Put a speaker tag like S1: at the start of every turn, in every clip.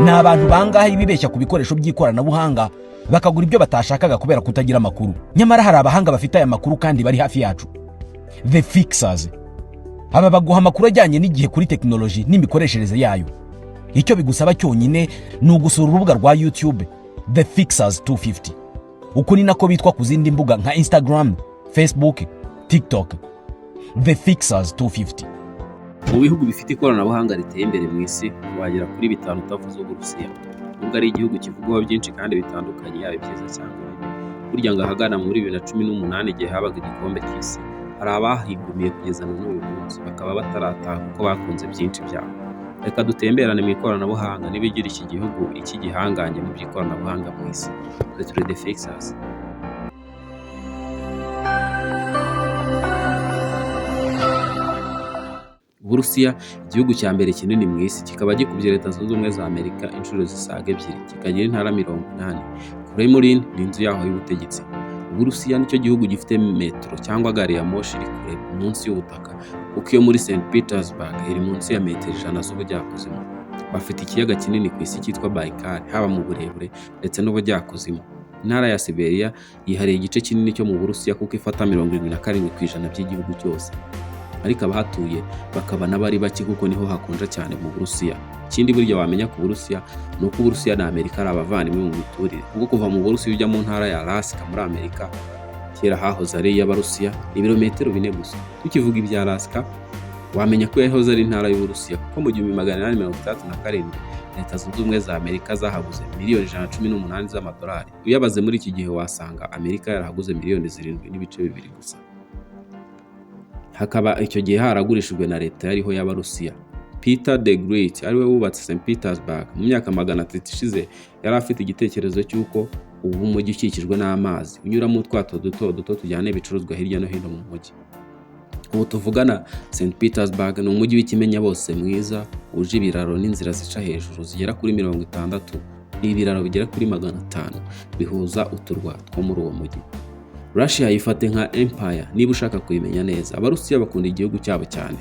S1: ni abantu bangahe bibeshya ku bikoresho by'ikoranabuhanga bakagura ibyo batashakaga kubera kutagira amakuru. Nyamara hari abahanga bafite aya makuru kandi bari hafi yacu, the fixers. Aba baguha amakuru ajyanye n'igihe kuri tekinoloji n'imikoreshereze yayo. Icyo bigusaba cyonyine ni ugusura urubuga rwa YouTube The Fixers 250. Uko ni nako bitwa ku zindi mbuga nka Instagram, Facebook, TikTok. The Fixers 250.
S2: Mu bihugu bifite ikoranabuhanga riteye imbere mu isi wagera kuri bitanu utavuze Uburusiya. Nubwo ari igihugu kivugwaho byinshi kandi bitandukanye, yaba byiza cyangwa bibi. Burya ngo ahagana muri 2018 igihe habaga igikombe cy'isi, hari abahigumiye kugeza n'uyu munsi bakaba batarataha kuko bakunze byinshi byabo. Reka dutemberane mu ikoranabuhanga n'ibigira iki gihugu iki gihangange mu by'ikoranabuhanga mu isi. Turi The Fixers. Uburusiya, igihugu cya mbere kinini mu isi, kikaba gikubye Leta Zunze Ubumwe za Amerika inshuro zisaga ebyiri, kikagira intara 80. Kremlin ni inzu yaho y'ubutegetsi. Uburusiya nicyo gihugu gifite metro cyangwa gari ya moshi iri kure munsi y'ubutaka, kuko iyo muri St Petersburg iri munsi ya metero 100 z'ubujyakuzimu. Bafite ikiyaga kinini ku isi cyitwa Bahaye, haba mu burebure ndetse n'ubujyakuzimu. Intara ya Siberia yihariye igice kinini cyo mu Burusiya kuko ifata 77% by'igihugu cyose. Ariko abahatuye bakaba n'abari bake kuko niho hakonja cyane mu Burusiya. Ikindi burya wamenya ku Burusiya ni uko Uburusiya na Amerika ari abavandimwe mu miturire, kuko kuva mu Burusiya ujya mu ntara ya Alaska muri Amerika, kera hahoze ari iy'Abarusiya, ni ibirometero 4 gusa. Tukivuga ibya Alaska wamenya ko yahoze ari intara y'Uburusiya, kuko mu 1837 Leta Zunze Ubumwe za Amerika zahaguze miliyoni 118 z'amadolari. Uyabaze muri iki gihe wasanga Amerika yarahaguze miliyoni 7.2 gusa. Hakaba icyo gihe haragurishijwe na leta yariho y'Abarusiya. Peter the Great ariwe wubatse St Petersburg mu myaka 300 ishize, yari afite igitekerezo cy'uko ubu umujyi ukikijwe n'amazi unyuramo utwato duto tujyana ibicuruzwa hirya no hino mu mujyi. Ubu tuvugana St Petersburg ni umujyi w'ikimenya bose mwiza, uje ibiraro n'inzira zica hejuru zigera kuri 60. Ibiraro bigera kuri 500 bihuza uturwa two muri uwo mujyi. Russia yifate nka empire niba ushaka kuyimenya neza. Abarusiya bakunda igihugu cyabo cyane,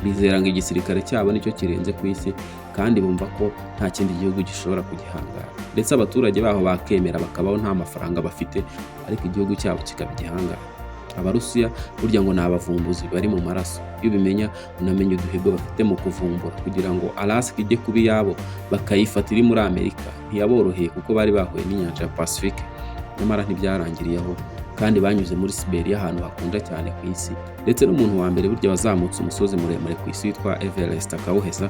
S2: bizera ngo igisirikare cyabo nicyo kirenze ku isi kandi bumva ko nta kindi gihugu gishobora kugihangara, ndetse abaturage baho bakemera bakabaho nta mafaranga bafite, ariko igihugu cyabo kikaba igihangara. Abarusiya burya ngo ni abavumbuzi bari mu maraso. Iyo ubimenya unamenya uduhigo bafite mu kuvumbura kugira ngo Alaska ijye kuba yabo bakayifatira muri Amerika. Ntiyaboroheye kuko bari bahuye n'inyanja ya Pacifique, nyamara ntibyarangiriyeho kandi banyuze muri Siberia, ahantu hakunda cyane ku isi. Ndetse n'umuntu wa mbere burya wazamutse umusozi muremure ku isi witwa Everest akawuheza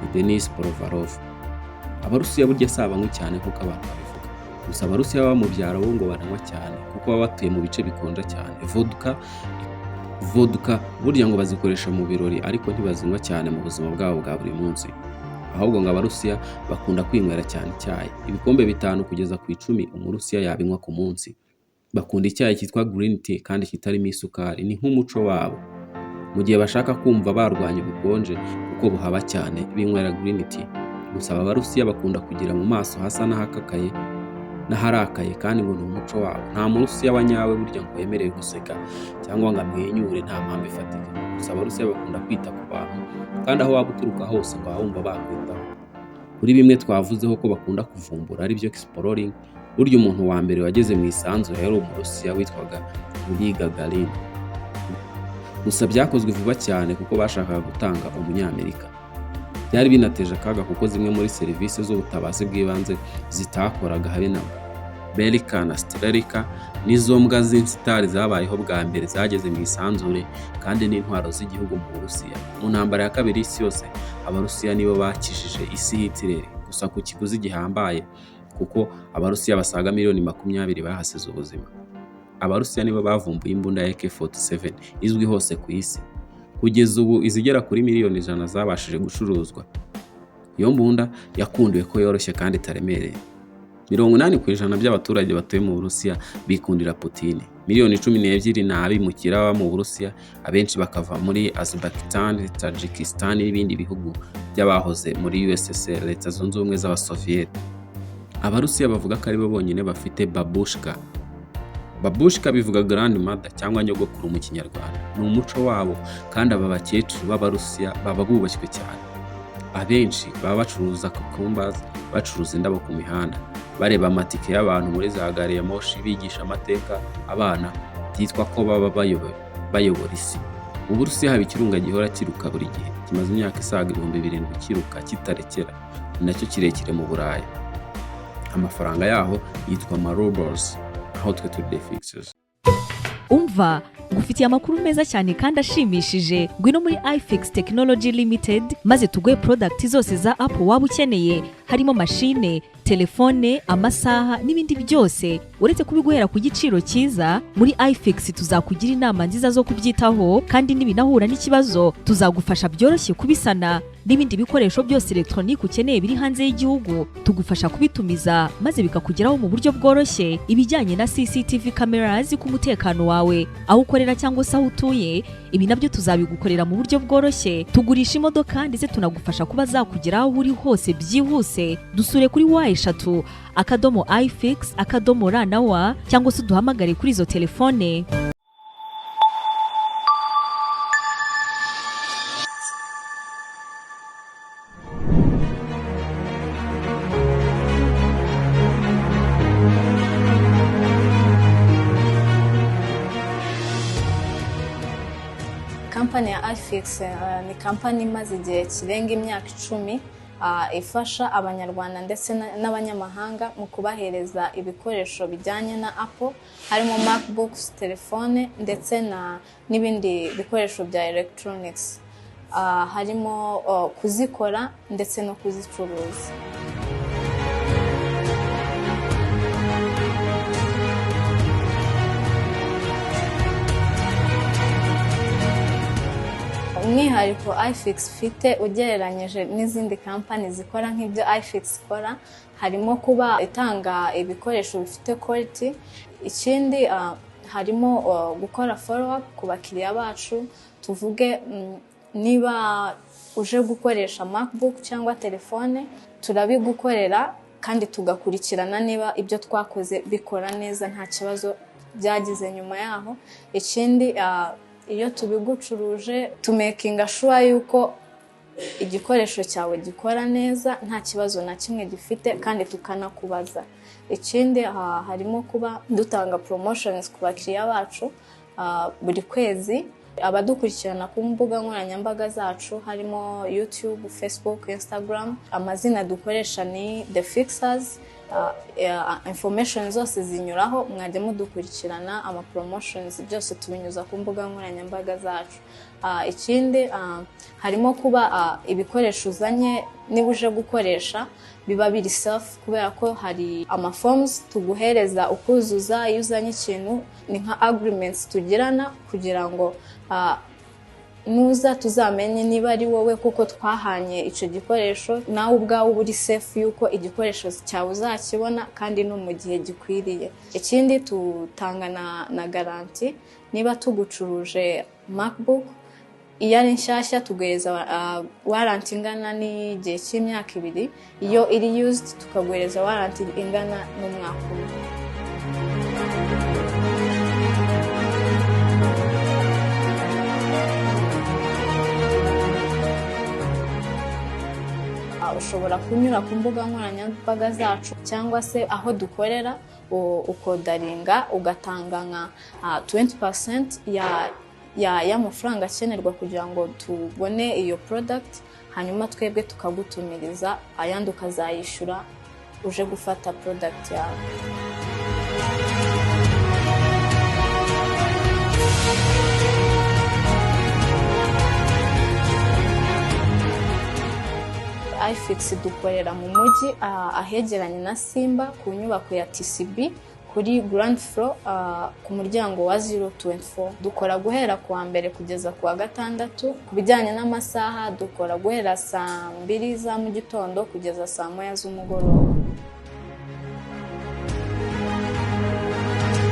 S2: ni Denis Provarov. Abarusiya burya sabanywe cyane kuko abantu babivuga. Gusa Abarusiya baba mu byaro bo ngo baranywa cyane kuko baba batuye mu bice bikonja cyane. Vodka burya ngo bazikoresha mu birori ariko ntibazinywa cyane mu buzima bwabo bwa buri munsi. Ahubwo ngo Abarusiya bakunda kwinywera cyane icyayi. Ibikombe 5 kugeza ku 10 Umurusiya yabinywa ku munsi. Bakunda icyayi cyitwa green tea kandi kitarimo isukari, ni nk'umuco wabo. Mu gihe bashaka kumva barwanya ubukonje kuko buhaba cyane, binywera green tea. Gusa Abarusiya bakunda kugira mu maso hasa n'ahakakaye n'aharakaye kandi ngo ni umuco wabo. Nta Murusiya wanyawe burya ngo yemereye guseka cyangwa ngo amwenyure nta mpamvu ifatika. Gusa Abarusiya bakunda kwita ku bantu kandi aho waba uturuka hose ngo wumva bakwitaho. Kuri bimwe twavuzeho ko bakunda kuvumbura ari byo exploring, burya umuntu wa mbere wageze mu isanzure yari Umurusiya witwaga Yuri Gagarin. Gusa byakozwe vuba cyane kuko bashakaga gutanga umunyamerika. Byari binateje akaga kuko zimwe muri serivisi z'ubutabazi bw'ibanze zitakoraga habe na Belika na Strelika nizo mbwa z'insitari zabayeho bwa mbere zageze mu isanzure kandi n'intwaro z'igihugu mu Burusiya. Mu ntambara ya kabiri y'isi yose Abarusiya nibo bakishije isi Hitler, gusa ku kiguzi gihambaye kuko Abarusiya basaga miliyoni 20 bahasize ubuzima. Abarusiya nibo bavumbuye imbunda ya AK-47 izwi hose ku isi. Kugeza ubu izigera kuri miliyoni 100 zabashije gucuruzwa. Iyo mbunda yakundiwe ko yoroshye kandi itaremereye. 80% by'abaturage batuye mu Burusiya bikundira Putin. Miliyoni 12 ni abimukira mu Burusiya, abenshi bakava muri Azerbaijan, Tajikistan n'ibindi bihugu by'abahoze muri USSR, Leta Zunze Ubumwe z'Abasoviet. Abarusiya bavuga ko aribo bonyine bafite babushka. Babushka bivuga grandmother cyangwa nyogokuru mu Kinyarwanda. Ni umuco wabo kandi aba bakecuru b'Abarusiya baba bubashywe cyane. abenshi baba bacuruza cucumbers, bacuruza indabo ku mihanda, bareba amatike y'abantu muri za gare ya moshi, bigisha amateka abana byitwa ko baba bayobora isi. Uburusiya haba ikirunga gihora kiruka buri gihe, kimaze imyaka isaga 7,000 kiruka kitarekera, ni nacyo kirekire mu Burayi. Amafaranga yaho yitwa rubles, aho twe turi fixes.
S3: Umva ngufitiye amakuru meza cyane kandi ashimishije. Ngwino muri iFix Technology Limited maze tuguhe product zose za Apple waba ukeneye, harimo machine, telefone, amasaha n'ibindi byose. Uretse kubiguhera ku giciro cyiza, muri iFix tuzakugira inama nziza zo kubyitaho, kandi nibinahura n'ikibazo tuzagufasha byoroshye kubisana. N'ibindi bikoresho byose electronique ukeneye biri hanze y'igihugu tugufasha kubitumiza maze bikakugeraho mu buryo bworoshye. Ibijyanye na CCTV cameras ku mutekano wawe, aho ukorera cyangwa se aho utuye, ibi nabyo tuzabigukorera mu buryo bworoshye. Tugurisha imodoka ndetse tunagufasha kuba zakugeraho aho uri hose byihuse. Dusure kuri #ifix.ra cyangwa se uduhamagare kuri izo telefone.
S4: Kampani ya iFix ni kampani imaze igihe kirenga imyaka 10 ifasha abanyarwanda ndetse n'abanyamahanga mu kubahereza ibikoresho bijyanye na Apple, harimo MacBooks, telefone ndetse n'ibindi bikoresho bya electronics, harimo kuzikora ndetse no kuzicuruza. Umwihariko iFix ifite ugereranyije n'izindi kampani zikora nk'ibyo iFix ikora, harimo kuba itanga ibikoresho bifite quality. Ikindi harimo gukora follow up ku bakiriya bacu. Tuvuge niba uje gukoresha MacBook cyangwa telefone, turabigukorera kandi tugakurikirana niba ibyo twakoze bikora neza nta kibazo byagize nyuma yaho. Ikindi iyo tubigucuruje tumakinga sure yuko igikoresho cyawe gikora neza nta kibazo na kimwe gifite, kandi tukanakubaza. Ikindi harimo kuba dutanga promotions ku bakiriya bacu buri kwezi. Abadukurikirana ku mbuga nkoranyambaga zacu harimo YouTube, Facebook, Instagram. Amazina dukoresha ni The Fixers. Information zose zinyuraho, mwajya mudukurikirana. Ama promotions byose tubinyuza ku mbuga nkoranyambaga zacu. Ikindi harimo kuba ibikoresho uzanye niba uje gukoresha biba biri safe, kubera ko hari ama forms tuguhereza ukuzuza. Iyo uzanye ikintu ni nka agreements tugirana kugira ngo nuza tuzamenye niba ari wowe kuko twahanye icyo gikoresho, nawe ubwawe uri safe yuko igikoresho cyawe uzakibona kandi no mu gihe gikwiriye. Ikindi tutanga na garanti. Niba tugucuruje MacBook iyo ari nshyashya tuguhereza warranty ingana n'igihe cy'imyaka 2. Iyo iri used tukaguhereza warranty ingana n'umwaka umwe. Ushobora kunyura ku mbuga nkoranyambaga zacu cyangwa se aho dukorera ukodaringa ugatanga nka 20% y'amafaranga akenerwa kugira ngo tubone iyo product, hanyuma twebwe tukagutumiriza, ayandi ukazayishyura uje gufata product yawe. iFix dukorera mu mujyi ahegeranye na Simba ku nyubako ya TCB kuri ground floor ku muryango wa 024. Dukora guhera kuwa mbere kugeza kuwa gatandatu. Ku bijyanye n'amasaha dukora guhera saa 2 za mu gitondo kugeza saa 1 z'umugoroba.